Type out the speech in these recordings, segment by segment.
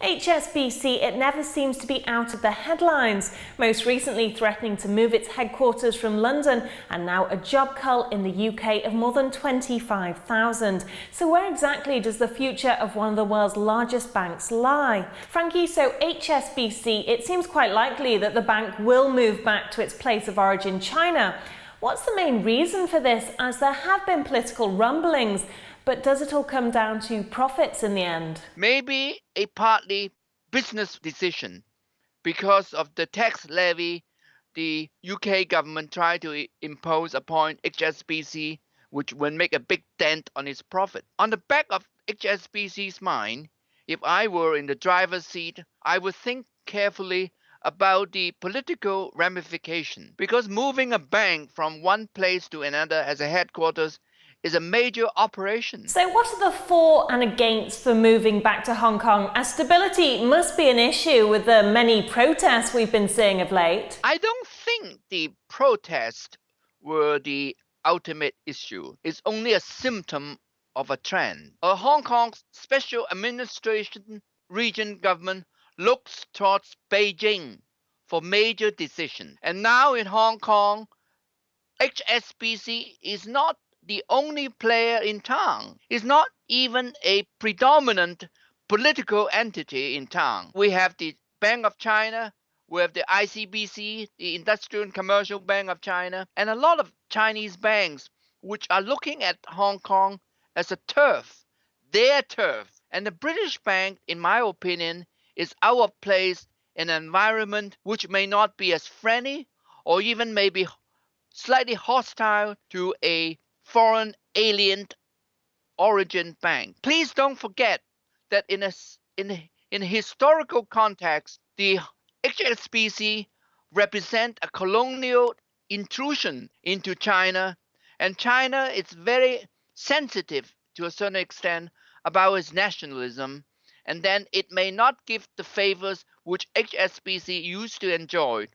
HSBC, it never seems to be out of the headlines, most recently threatening to move its headquarters from London and now a job cull in the UK of more than 25,000. So where exactly does the future of one of the world's largest banks lie? Frankie, so HSBC, it seems quite likely that the bank will move back to its place of origin, China. What's the main reason for this, as there have been political rumblings? But does it all come down to profits in the end? Maybe a partly business decision. Because of the tax levy the UK government tried to impose upon HSBC, which will make a big dent on its profit. On the back of HSBC's mind, if I were in the driver's seat, I would think carefully about the political ramification. Because moving a bank from one place to another as a headquarters is a major operation. So what are the for and against for moving back to Hong Kong, as stability must be an issue with the many protests we've been seeing of late? I don't think the protests were the ultimate issue. It's only a symptom of a trend. A Hong Kong Special Administration Region government looks towards Beijing for major decisions. And now in Hong Kong, HSBC is not the only player in town. It's not even a predominant political entity in town. We have the Bank of China, we have the ICBC, the Industrial and Commercial Bank of China, and a lot of Chinese banks which are looking at Hong Kong as a turf, their turf. And the British bank, in my opinion, is out of place in an environment which may not be as friendly or even maybe slightly hostile to a foreign alien origin bank. Please don't forget that in a historical context, the HSBC represent a colonial intrusion into China, and China is very sensitive to a certain extent about its nationalism, and then it may not give the favors which HSBC used to enjoy.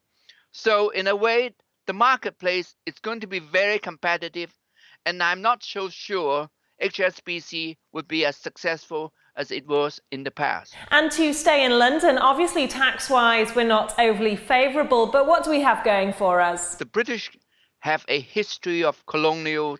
So in a way, the marketplace is going to be very competitive, and I'm not so sure HSBC would be as successful as it was in the past. And to stay in London, obviously tax-wise we're not overly favourable, but what do we have going for us? The British have a history of colonial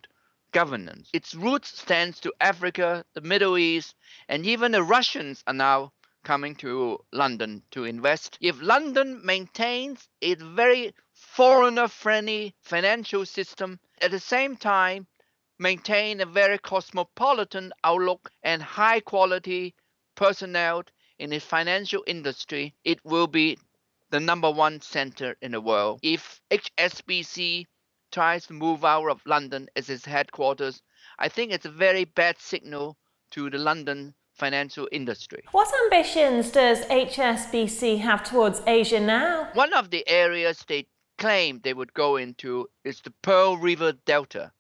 governance. Its roots stands to Africa, the Middle East, and even the Russians are now coming to London to invest. If London maintains a very foreigner-friendly financial system, at the same time maintain a very cosmopolitan outlook and high-quality personnel in its financial industry, it will be the #1 center in the world. If HSBC tries to move out of London as its headquarters, I think it's a very bad signal to the London financial industry. What ambitions does HSBC have towards Asia now? One of the areas they claim they would go into is the Pearl River Delta,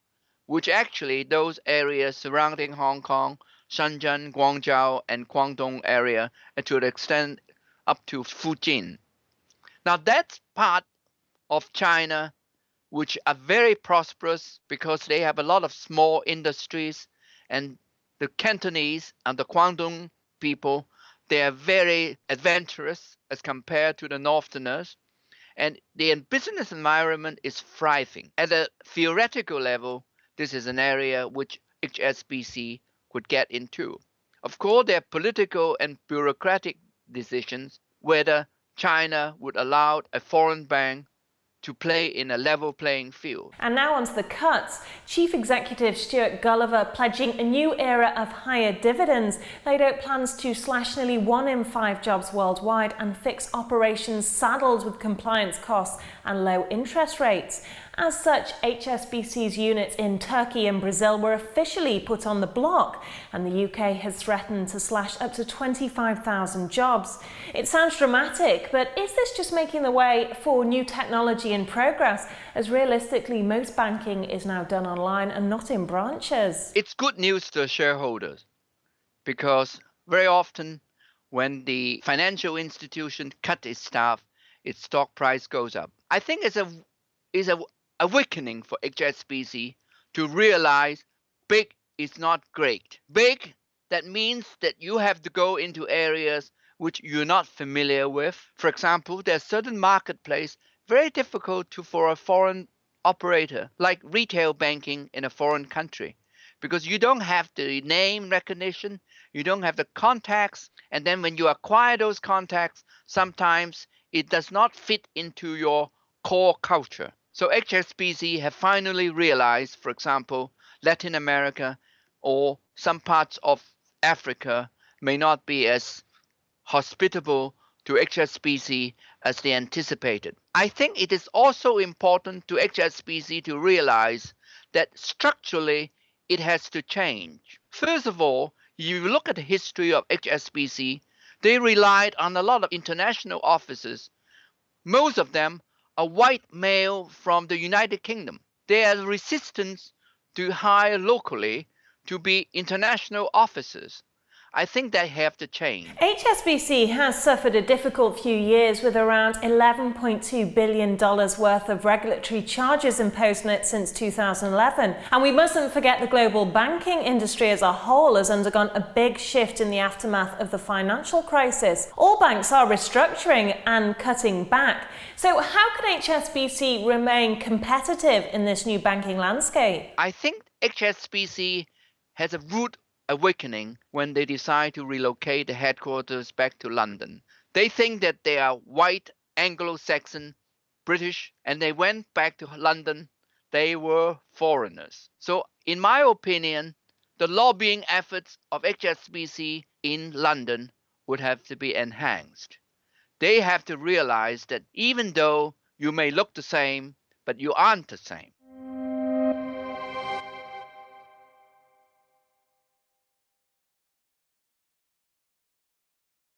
which actually those areas surrounding Hong Kong, Shenzhen, Guangzhou, and Guangdong area, and to the extent up to Fujian. Now that's part of China which are very prosperous because they have a lot of small industries, and the Cantonese and the Guangdong people, they are very adventurous as compared to the Northerners, and the business environment is thriving. At a theoretical level, this is an area which HSBC could get into. Of course, there are political and bureaucratic decisions whether China would allow a foreign bank to play in a level playing field. And now onto the cuts. Chief Executive Stuart Gulliver pledging a new era of higher dividends, laid out plans to slash nearly 1 in 5 jobs worldwide and fix operations saddled with compliance costs and low interest rates. As such, HSBC's units in Turkey and Brazil were officially put on the block, and the UK has threatened to slash up to 25,000 jobs. It sounds dramatic, but is this just making the way for new technology and progress, as realistically most banking is now done online and not in branches? It's good news to shareholders, because very often when the financial institution cut its staff, its stock price goes up. I think it's a awakening for HSBC to realize big is not great. Big, that means that you have to go into areas which you're not familiar with. For example, there's certain marketplace very difficult for a foreign operator, like retail banking in a foreign country, because you don't have the name recognition, you don't have the contacts, and then when you acquire those contacts, sometimes it does not fit into your core culture. So HSBC have finally realized, for example, Latin America or some parts of Africa may not be as hospitable to HSBC as they anticipated. I think it is also important to HSBC to realize that structurally it has to change. First of all, you look at the history of HSBC, they relied on a lot of international offices. Most of them are white male from the United Kingdom. They are resistant to hire locally to be international officers. I think they have to change. HSBC has suffered a difficult few years with around $11.2 billion worth of regulatory charges imposed on it since 2011. And we mustn't forget the global banking industry as a whole has undergone a big shift in the aftermath of the financial crisis. All banks are restructuring and cutting back. So how can HSBC remain competitive in this new banking landscape? I think HSBC has a rude awakening when they decide to relocate the headquarters back to London. They think that they are white, Anglo-Saxon, British, and they went back to London. They were foreigners. So, in my opinion, the lobbying efforts of HSBC in London would have to be enhanced. They have to realize that even though you may look the same, but you aren't the same.